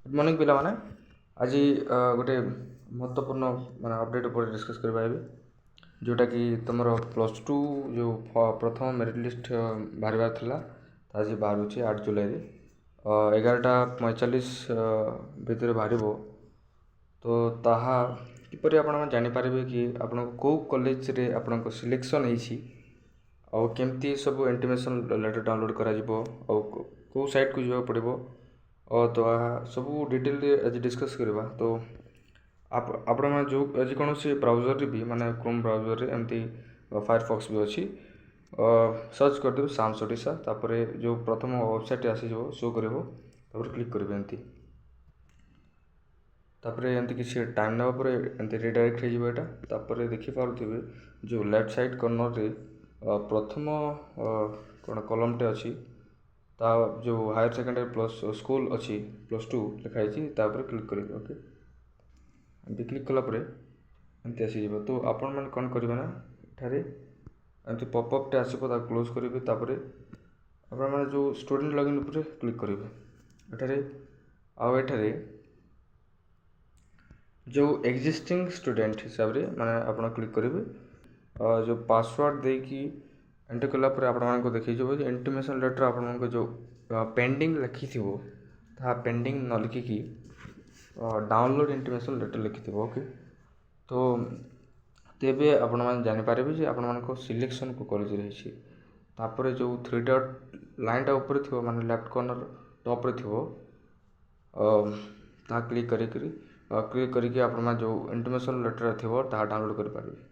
Good morning पिला माने आज गोटे महत्वपूर्ण माने अपडेट उपर डिस्कस करबा जोटा कि तुम प्लस टू जो प्रथम मेरिट लिस्ट बाहर था आज बाहर 8 जुलाई 11:45 भितर बाहर तो ताहा किपरि आपण जापर कि आपण कौ कॉलेज रे आपण सिलेक्शन हो केमती सब इंटीमेशन लेटर डाउनलोड करा कौ साइट को जावा पड़ो तो सब डिटेल आज डिस्कस करवा। तो आपण मैंने जो आज कौन सी ब्राउजर भी माने क्रोम ब्राउजर रे एमती फायरफॉक्स भी अच्छी सर्च करदेव साम्स ओडिशा तापर जो प्रथम वेबसाइट आसी शो कर क्लिक करेंगे एमती तापर एमती किसी टाइम ना एमती रिडायरेक्ट हो देखिपे जो लेफ्ट साइड कॉर्नर रे प्रथम कौन कलमटे अच्छी ता जो हायर सेकेंडरी प्लस स्कूल अच्छी प्लस टू लिखाई क्लिक करेंगे। ओके एमती क्लिक कलापर एमती आसी तो आपण मैंने कौन करेंगे ना एठारे एमती पॉपअपटे आसो क्लोज करेंगे तापर आपण मैंने जो स्टूडेंट लॉगिन उपर क्लिक करेंगे एठारे आठारे जो एक्जिस्टिंग स्टूडेंट हिसाब से माने आपण क्लिक करेंगे जो पासवर्ड देकी एंटर कलापर आपको देखी इंटीमेशन लेटर आप जो पेंडिंग लिखि पेंडिंग न लिखिकी डाउनलोड इंटीमेशन लेटर लिखि। ओके तो तेबे आपण मैंने जानीपर आप सिलेक्शन को कॉलेज रही तापर जो 3 डॉट लाइन ऊपर थी माने लेफ्ट कॉर्नर टॉप रे थी ता क्लिक करके आप जो इंटीमेशन लेटर थी डाउनलोड कर पारे।